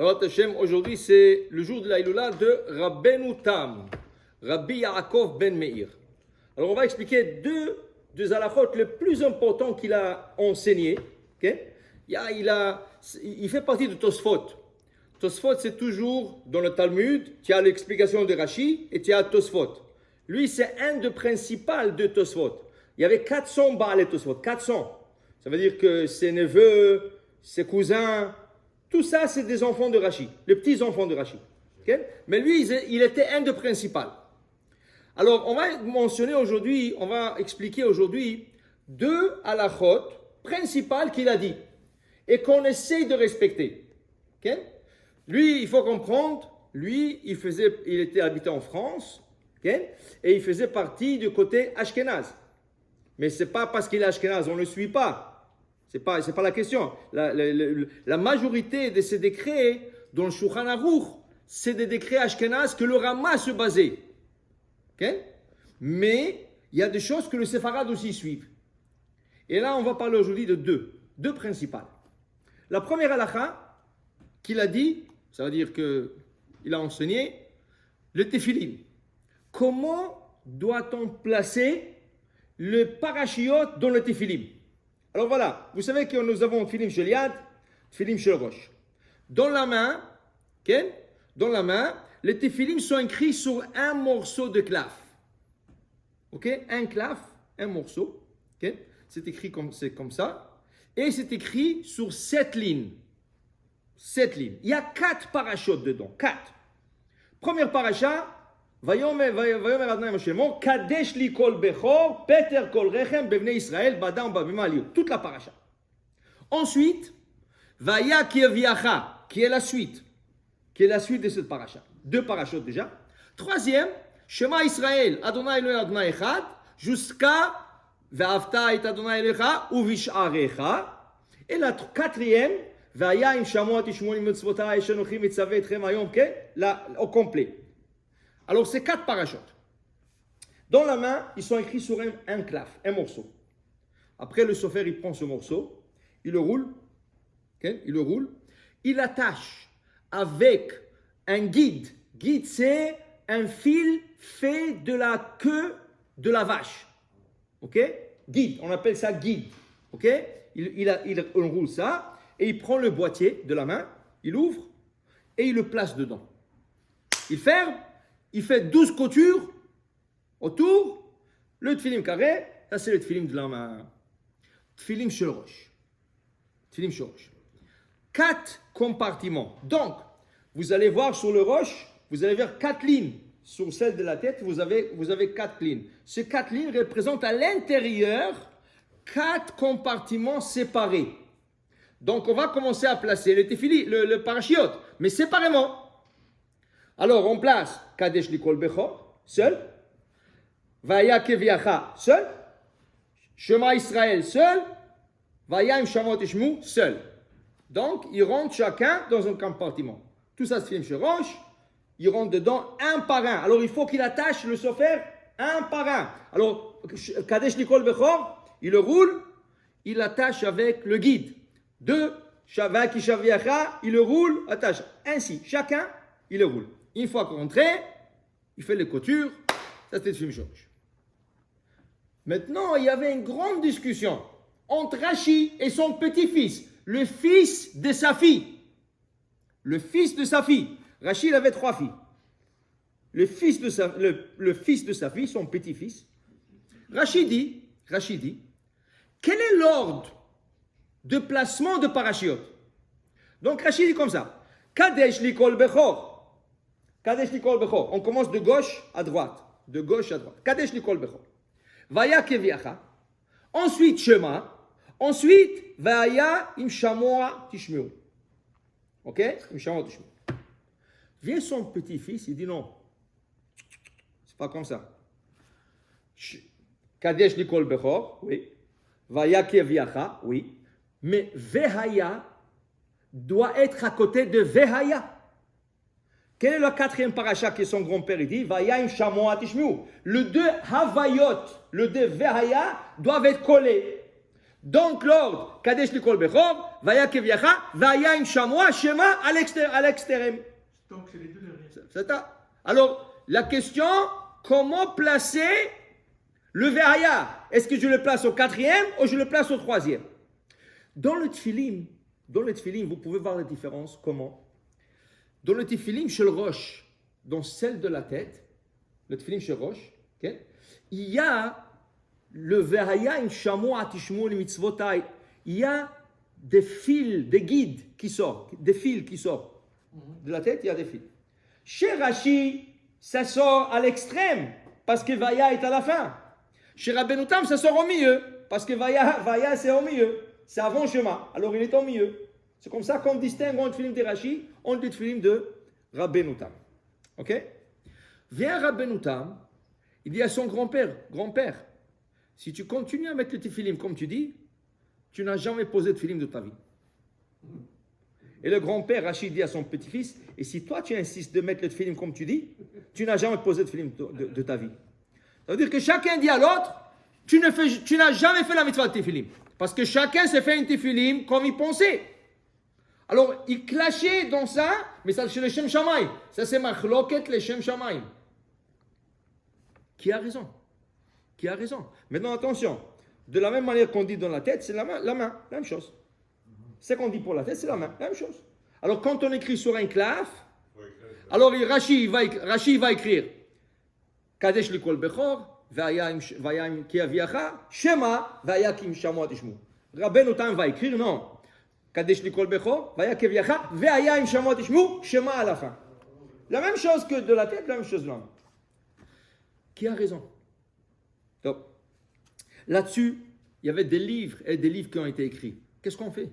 Alors, Hashem, aujourd'hui, c'est le jour de la Iloula de Rabbeinu Tam, Rabbi Yaakov ben Meir. Alors, on va expliquer deux halachot les plus importants qu'il a enseigné. Okay? Il fait partie de Tosfot. Tosfot, c'est toujours dans le Talmud, tu as l'explication de Rashi et tu as Tosfot. Lui, c'est un des principaux de Tosfot. Il y avait 400 Baalei Tosfot, 400. Ça veut dire que ses neveux, ses cousins, tout ça, c'est des enfants de Rashi, les petits-enfants de Rashi. Okay? Mais lui, il était un des principaux. Alors, on va mentionner aujourd'hui, on va expliquer aujourd'hui deux halachot principales qu'il a dit et qu'on essaye de respecter. Okay? Lui, il faut comprendre, lui, il était habité en France, okay? Et il faisait partie du côté Ashkenaz. Mais ce n'est pas parce qu'il est Ashkenaz, on ne le suit pas. Ce n'est pas la question. La majorité de ces décrets dans le Shulchan Aruch, c'est des décrets Ashkenaz que le Rama se basait. Okay? Mais il y a des choses que le Séfarad aussi suivent. Et là, on va parler aujourd'hui de deux principales. La première halakha qu'il a dit, ça veut dire qu'il a enseigné le tefillin. Comment doit-on placer le parashiot dans le tefillin? Alors voilà, vous savez que nous avons tefillin shel yad, tefillin shel rosh. Dans la main, okay? Dans la main, les tefillin sont écrits sur un morceau de claf. Okay? Un claf, un morceau. Okay? C'est écrit comme ça. Et c'est écrit sur 7 lignes. 7 lignes. Il y a 4 parachutes dedans. 4. Première paracha, Vayomer Adonai Moshe Mo, Kadesh li kol bechor, Peter kol rechem, bevnei Israël, badam babima liu. Toute la paracha. Ensuite, Vaya kieviacha, qui est la suite. Qui est la suite de cette paracha. 2 parachutes déjà. Troisième, Shema Israël, Adonai Elohim Adonai Echad, jusqu'à Ve'avta et Adonai Elecha, Uvish'arecha. Et la quatrième, Vaya im shamoa tishmoni mitzvotai shenochi mitzaveh etchem hayom, là, au complet. Alors, c'est 4 parachutes. Dans la main, ils sont écrits sur un claf, un morceau. Après, le sofer, il prend ce morceau, il le roule, il l'attache avec un guide. Guide, c'est un fil fait de la queue de la vache. Ok? Guide, on appelle ça guide. Ok? Il roule ça et il prend le boîtier de la main, il ouvre et il le place dedans. Il ferme, il fait 12 coutures autour. Le tefillin carré, ça c'est le tefillin de la main. Tefillin shel rosh. Tefillin shel rosh. 4 compartiments. Donc, vous allez voir sur le roche, vous allez voir 4 lignes. Sur celle de la tête, vous avez 4 lignes. Ces 4 lignes représentent à l'intérieur 4 compartiments séparés. Donc, on va commencer à placer le tefillin, le parashiot, mais séparément. Alors, on place Kadesh Likol Bechor, seul. Vaya Keviacha, seul. Shema Israël, seul. Vaya Im Shamot Ishmu, seul. Donc, ils rentrent chacun dans un compartiment. Tout ça se filme chez Roche. Ils rentrent dedans un par un. Alors, il faut qu'il attache le sofer un par un. Alors, Kadesh Likol Bechor, il le roule, il l'attache avec le guide. 2, Vaya Kishaviacha, il le roule, attache. Ainsi, chacun, il le roule. Une fois qu'on rentre, il fait les coutures. Ça, c'était le film Georges. Maintenant, il y avait une grande discussion entre Rashi et son petit-fils, le fils de sa fille. Le fils de sa fille. Rashi, il avait 3 filles. Le fils de sa fille, son petit-fils. Rashi dit, quel est l'ordre de placement de parashiot? Donc, Rashi dit comme ça. Kadesh likol bechor. Kadesh Likol Bechor. On commence de gauche à droite. De gauche à droite. Kadesh Likol Bechor. Vaya Keviacha. Ensuite Shema. Ensuite Vaya Im Shamoa Tishmeu. Ok? Im Shamoa Tishmeu. Vient son petit-fils, il dit non. C'est pas comme ça. Kadesh Likol Bechor. Oui. Vaya Keviacha. Oui. Mais Vehaya doit être à côté de Vehaya. Quel est le 4e paracha que son grand-père dit? Vaya im shamoa tishmeu. Le 2 havayot, le 2 vehaya doivent être collés. Donc l'ordre, Kadesh Likol Bechor, Vaya Keviacha, Vaya Im Shamoa, Shema à l'extrême. Donc c'est les deux derrière. C'est ça. Alors, la question, comment placer le Vaya? Est-ce que je le place au quatrième ou je le place au troisième? Dans le tfilim, vous pouvez voir la différence. Comment? Dans le tfilim chez le roche, dans celle de la tête, le tfilim chez le roche, okay, il y a le Vehaya im Shamu atishmu le mitzvotai. Il y a des fils, des guides qui sortent, des fils qui sortent. De la tête, il y a des fils. Chez Rashi, ça sort à l'extrême, parce que Vaya est à la fin. Chez Rabbeinu Tam, ça sort au milieu, parce que Vaya c'est au milieu. C'est avant Shema, alors il est au milieu. C'est comme ça qu'on distingue entre le film de Rashi et le film de Rabbeinu Tam. Ok? Vient Rabbeinu Tam, il dit à son grand-père, si tu continues à mettre le tefillim comme tu dis, tu n'as jamais posé de tefillim de ta vie. Et le grand-père Rachid dit à son petit-fils, et si toi tu insistes de mettre le tefillim comme tu dis, tu n'as jamais posé de tefillim de ta vie. Ça veut dire que chacun dit à l'autre, tu n'as jamais fait la mitzvah de tefillim. Parce que chacun s'est fait une tefillim comme il pensait. Alors, il clashait dans ça, mais ça c'est le Shem Shamaim. Ça c'est Machloket le Shem Shamaim. Qui a raison? Qui a raison? Maintenant, attention. De la même manière qu'on dit dans la tête, c'est la main, la même chose. Ce qu'on dit pour la tête, c'est la même chose. Alors, quand on écrit sur un clave, alors Rashi va écrire Kadesh Likol Bechor, Vayam Kiaviacha, Shema, Vayakim Shamoa Tishmu. Rabbeinu Tam va écrire non. Kadesh Likol Bechor, Vaya Kiaviacha, Vayam Shamoa Tishmu, Shema à la fin. La même chose que de la tête, la même chose de la main. Qui a raison? Donc, là-dessus, il y avait des livres et des livres qui ont été écrits. Qu'est-ce qu'on fait?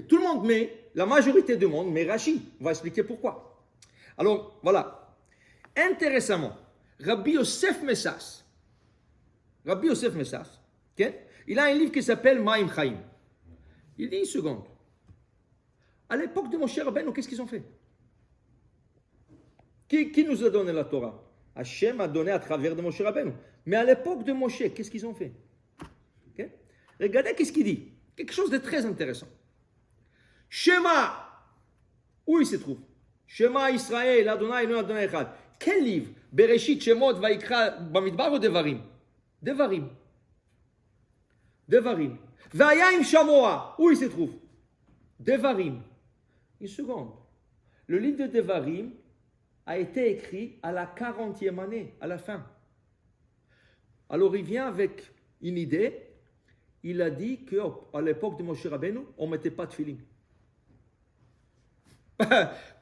Tout le monde met, la majorité du monde met Rashi. On va expliquer pourquoi. Alors, voilà. Intéressamment, Rabbi Yosef Messas, okay? Il a un livre qui s'appelle Ma'im Chaim. Il dit une seconde. À l'époque de Moshe Rabbeinu, qu'est-ce qu'ils ont fait? Qui nous a donné la Torah? Hachem a donné à travers de Moshe Rabbeinu. Mais à l'époque de Moshe, qu'est-ce qu'ils ont fait? Okay? Regardez qu'est-ce qu'il dit. Quelque chose de très intéressant. Shema, où il se trouve? Shema Israël, Adonai, non Adonai Echad. Quel livre? Bereshit, Shemot, Vaikra, Bamidbar ou Devarim? Devarim. Vayim Shamoa, où il se trouve? Devarim. Une seconde. Le livre de Devarim a été écrit à la 40e année, à la fin. Alors il vient avec une idée. Il a dit qu'à l'époque de Moshe Rabbeinu, on ne mettait pas de tefillin.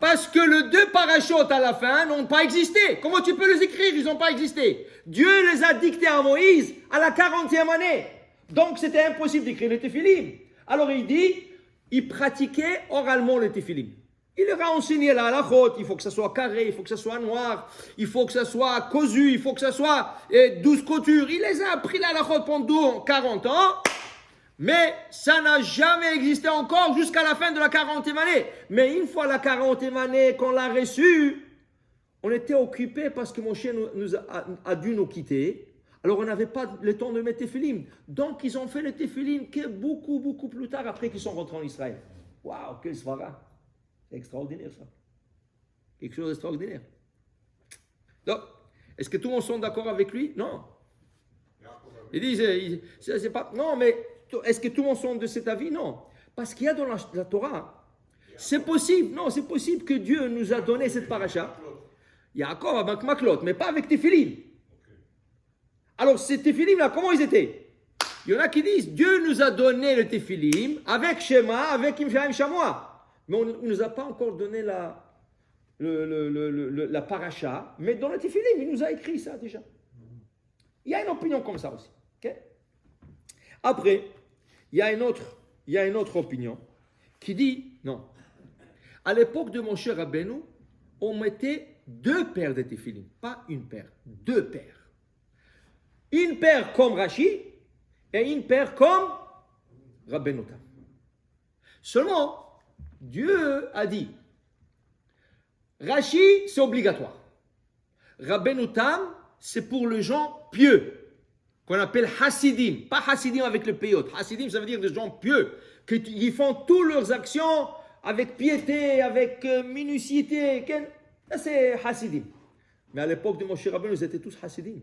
Parce que les deux parachutes à la fin n'ont pas existé. Comment tu peux les écrire? Ils n'ont pas existé. Dieu les a dictés à Moïse à la 40e année. Donc c'était impossible d'écrire le tefillin. Alors il dit, il pratiquait oralement le tefillin. Il leur a enseigné la halachot, il faut que ça soit carré, il faut que ça soit noir, il faut que ça soit cousu, il faut que ça soit 12 coutures. Il les a appris la halachot pendant 40 ans, mais ça n'a jamais existé encore jusqu'à la fin de la 40e année. Mais une fois la 40e année qu'on l'a reçu, on était occupé parce que Moshe a dû nous quitter. Alors on n'avait pas le temps de mettre tefillin. Donc ils ont fait le tefillin que beaucoup plus tard, après qu'ils sont rentrés en Israël. Waouh, quel svara! C'est extraordinaire ça. Quelque chose d'extraordinaire. Donc, est-ce que tout le monde sont d'accord avec lui? Non. Il dit, c'est pas... Non, mais est-ce que tout le monde sont de cet avis? Non. Parce qu'il y a dans la Torah, c'est possible, non, c'est possible que Dieu nous a donné cette paracha. Yaakov avec Maklot, mais pas avec Tefillin. Alors, ces Tefillin là, comment ils étaient? Il y en a qui disent, Dieu nous a donné le Tefillin avec Shema, avec Imshaim Shamoa. Mais on ne nous a pas encore donné la paracha, mais dans le tefillin, il nous a écrit ça déjà. Il y a une opinion comme ça aussi. Okay? Après, il y a une autre opinion qui dit, non, à l'époque de Moshe Rabbeinu, on mettait 2 paires de tefillin, pas une paire, 2 paires. Une paire comme Rashi et une paire comme Rabbeinu Tam. Seulement, Dieu a dit, Rashi, c'est obligatoire. Rabbeinu Tam, c'est pour les gens pieux. qu'on appelle Hasidim, pas Hasidim avec le payot. Hasidim, ça veut dire des gens pieux, qui font toutes leurs actions avec piété, avec minutiité. Ça, c'est Hasidim. Mais à l'époque de Moshe Rabbeinu, ils étaient tous Hasidim.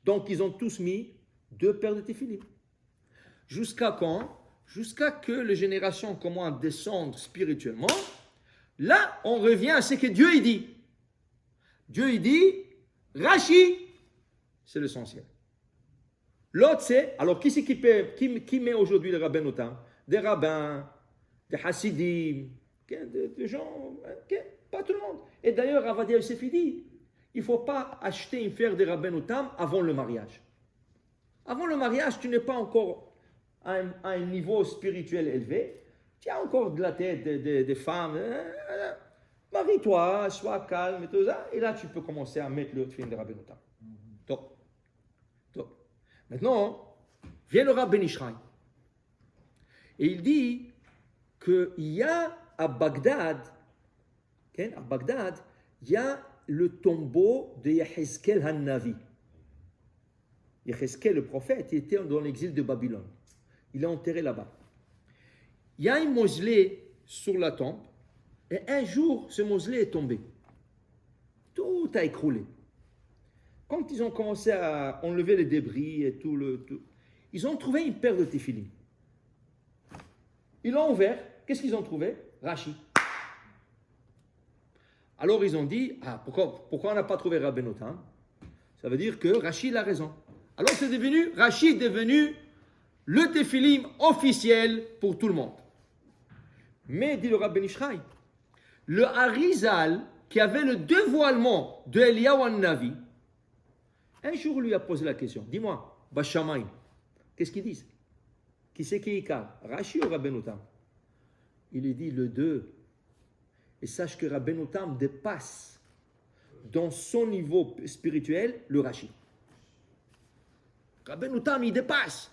Donc, ils ont tous mis 2 paires de téphilim. Jusqu'à quand? Jusqu'à que les générations commencent à descendre spirituellement. Là, on revient à ce que Dieu il dit. Dieu il dit, Rashi, c'est l'essentiel. L'autre c'est, alors qui c'est qui met aujourd'hui les rabbins notamment? Des rabbins, des hassidim, des gens, pas tout le monde. Et d'ailleurs, Avadia Yosef dit, il ne faut pas acheter une paire de rabbins notamment avant le mariage. Avant le mariage, tu n'es pas encore à un niveau spirituel élevé. Tu as encore de la tête des femmes. Marie-toi, sois calme et tout ça. Et là, tu peux commencer à mettre le tefillin de Rabbeinu Tam. Donc. Maintenant, vient le Rav Ben Ishraï. Et il dit qu'il y a à Bagdad, il y a le tombeau de Yehezkel Han-Navi. Yehezkel, le prophète, il était dans l'exil de Babylone. Il est enterré là-bas. Il y a un mausolée sur la tombe, et un jour, ce mausolée est tombé. Tout a écroulé. Quand ils ont commencé à enlever les débris et tout, ils ont trouvé une paire de téphilim. Ils l'ont ouvert. Qu'est-ce qu'ils ont trouvé? Rashi. Alors ils ont dit, pourquoi on n'a pas trouvé Rabbeinu Tam? Ça veut dire que Rashi a raison. Alors Rashi est devenu le téphilim officiel pour tout le monde. Mais, dit le Rav Ben Ishraï, le Harizal, qui avait le dévoilement de Eliyahu Navi, un jour lui a posé la question, dis-moi, Bashamaim, qu'est-ce qu'ils disent? Qui c'est qui Ikar? Rashi ou Rabbeinu Tam? Il lui dit le 2. Et sache que Rabbeinu Tam dépasse dans son niveau spirituel le Rashi. Rabbeinu Tam, il dépasse.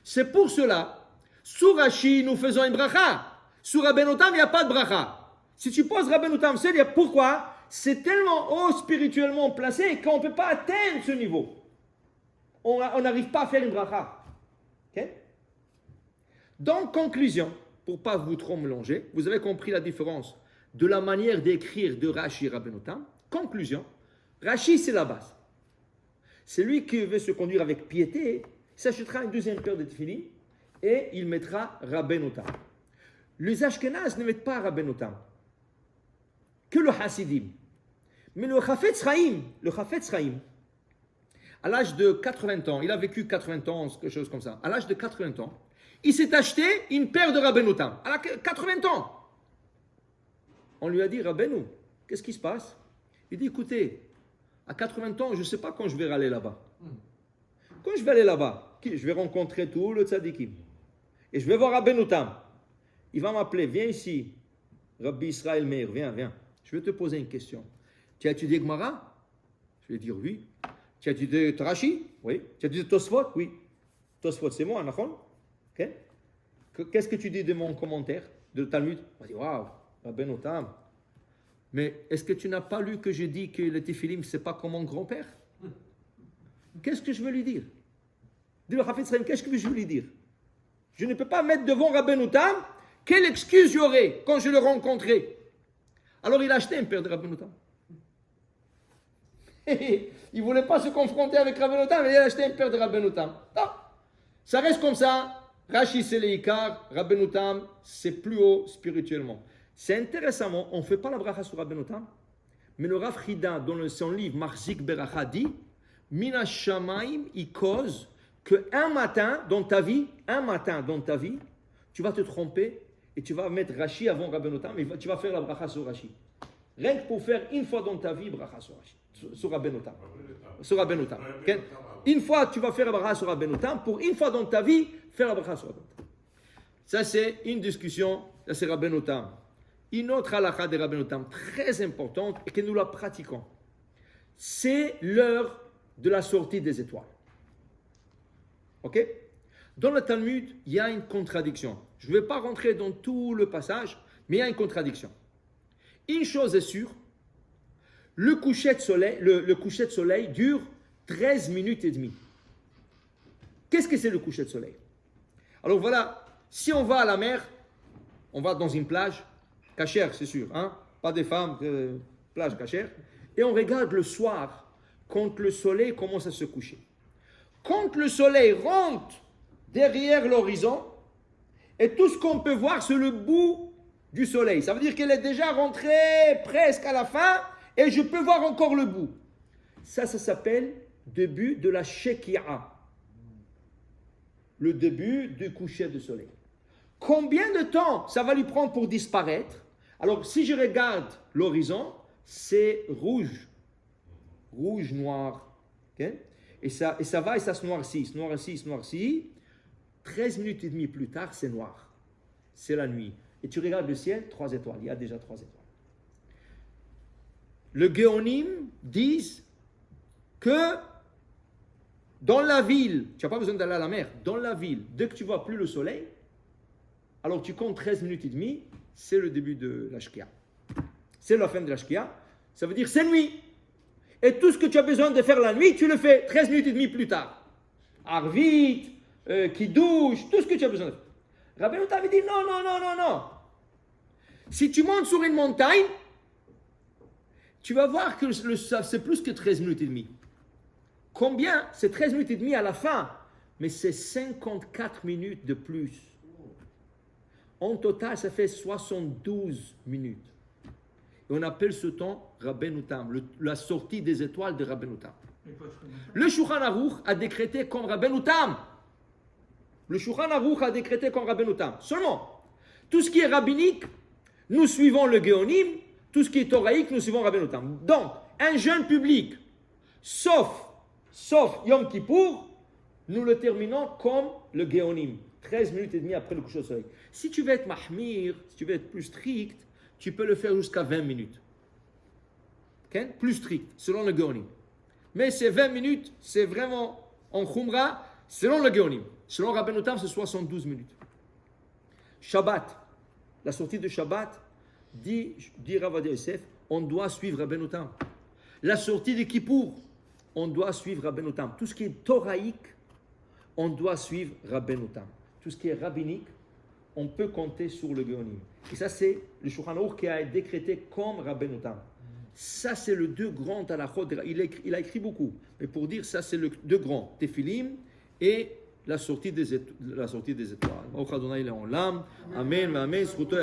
C'est pour cela, sous Rashi, nous faisons une bracha. Sous Rabbeinu Tam, il n'y a pas de bracha. Si tu poses Rabbeinu Tam, c'est dire pourquoi? C'est tellement haut spirituellement placé qu'on ne peut pas atteindre ce niveau. On n'arrive pas à faire une bracha. Okay? Donc, conclusion, pour ne pas vous trop mélanger, vous avez compris la différence de la manière d'écrire de Rashi et Rabbeinu Tam. Conclusion, Rashi, c'est la base. Celui qui veut se conduire avec piété, s'achètera une deuxième paire de tefillin et il mettra Rabbeinu Tam. Les Ashkenazes ne mettent pas Rabbeinu Tam, que le Hasidim. Mais le Chafetz Chaim, à l'âge de 80 ans, il a vécu 80 ans, quelque chose comme ça, à l'âge de 80 ans, il s'est acheté une paire de Rabbeinu Tam, à 80 ans. On lui a dit, Rabbeinu, qu'est-ce qui se passe? Il dit, écoutez, à 80 ans, je ne sais pas quand je vais aller là-bas. Quand je vais aller là-bas, je vais rencontrer tout le tzadikim. Et je vais voir Rabbeinu Tam. Il va m'appeler, viens ici. Rabbi Israël Meir, viens. Je vais te poser une question. Tu as étudié Gemara? Je vais dire oui. Tu as étudié Rashi? Oui. Tu as étudié Tosfot? Oui. Tosfot, c'est moi, Nachon? Okay. Qu'est-ce que tu dis de mon commentaire, de Talmud? On va dire, waouh, Rabbeinu Tam. Mais est-ce que tu n'as pas lu que j'ai dit que le téphilim, ce n'est pas comme mon grand-père? Qu'est-ce que je veux lui dire? Dis le Chafetz Chaim, qu'est-ce que je veux lui dire? Je ne peux pas mettre devant Rabbeinu Tam. Quelle excuse il y aurait quand je le rencontrais? Alors il a acheté un paire de Rabbeinu Tam. Il ne voulait pas se confronter avec Rabbeinu Tam, mais il a acheté un paire de Rabbeinu Tam. Non. Ça reste comme ça. Rashi c'est le Ikar, Rabbeinu Tam c'est plus haut spirituellement. C'est intéressant, on ne fait pas la bracha sur Rabbeinu Tam, mais le Rav Chida dans son livre Marzik Beracha dit Mina Shamaim il cause qu'un matin dans ta vie, tu vas te tromper et tu vas mettre Rashi avant Rabbeinu Tam et tu vas faire la bracha sur Rashi. Rien que pour faire une fois dans ta vie bracha sur Rashi, sur Rabbeinu Tam. Sur Rabbeinu Tam. Okay? Une fois tu vas faire la bracha sur Rabbeinu Tam, pour une fois dans ta vie, faire la bracha sur Rabbeinu Tam. Ça c'est une discussion, ça c'est Rabbeinu Tam. Une autre halakha de Rabbeinu Tam très importante et que nous la pratiquons, c'est l'heure de la sortie des étoiles. Ok? Dans le Talmud, il y a une contradiction. Je ne vais pas rentrer dans tout le passage, mais il y a une contradiction. Une chose est sûre, le coucher de soleil dure 13 minutes et demie. qu'est-ce que c'est le coucher de soleil? Alors voilà, si on va à la mer, on va dans une plage, cachère, c'est sûr, hein? Pas des femmes, plage cachère, et on regarde le soir, quand le soleil commence à se coucher. Quand le soleil rentre derrière l'horizon, et tout ce qu'on peut voir, c'est le bout du soleil. Ça veut dire qu'elle est déjà rentrée presque à la fin, et je peux voir encore le bout. Ça s'appelle début de la Sheki'a. Le début du coucher du soleil. Combien de temps ça va lui prendre pour disparaître? Alors, si je regarde l'horizon, c'est rouge. Rouge, noir. Okay? Et ça va et ça se noircit, se noircit, se noircit. 13 minutes et demie plus tard, c'est noir. C'est la nuit. Et tu regardes le ciel, 3 étoiles. Il y a déjà 3 étoiles. Le Géonim disent que dans la ville, tu n'as pas besoin d'aller à la mer, dans la ville, dès que tu ne vois plus le soleil, alors tu comptes 13 minutes et demie, c'est le début de la Shkia. C'est la fin de la Shkia. Ça veut dire c'est nuit. Et tout ce que tu as besoin de faire la nuit, tu le fais 13 minutes et demie plus tard. Arvit, qui douche, tout ce que tu as besoin de faire. Rabbeinu t'avait dit non. Si tu montes sur une montagne, tu vas voir que c'est plus que 13 minutes et demie. Combien? C'est 13 minutes et demie à la fin, mais c'est 54 minutes de plus. En total, ça fait 72 minutes. Et on appelle ce temps Rabbeinu Tam, la sortie des étoiles de Rabbeinu Tam. Le Shulchan Aruch a décrété comme Rabbeinu Tam. Le Shulchan Aruch a décrété comme Rabbeinu Tam. Seulement, tout ce qui est rabbinique, nous suivons le Géonim. Tout ce qui est thoraïque, nous suivons Rabbeinu Tam. Donc, un jeûne public, sauf Yom Kippour, nous le terminons comme le Géonim. 13 minutes et demie après le coucher du soleil. Si tu veux être mahmir, si tu veux être plus strict, tu peux le faire jusqu'à 20 minutes. Okay? Plus strict, selon le Géonim. Mais ces 20 minutes, c'est vraiment en Khumra, selon le Géonim. Selon Rabbeinu Tam, c'est 72 minutes. Shabbat, la sortie de Shabbat, dit Rav Ovadia Yosef, on doit suivre Rabbeinu Tam. La sortie de Kippour, on doit suivre Rabbeinu Tam. Tout ce qui est thoraïque, on doit suivre Rabbeinu Tam. Tout ce qui est rabbinique, on peut compter sur le Géonim. Et ça, c'est le Shulchan Aruch qui a décrété comme Rabbeinu Tam. Ça, c'est le deux grands halachot. Il a écrit beaucoup. Mais pour dire, ça, c'est le deux grands. Tephilim et la sortie des étoiles. Amen, amen.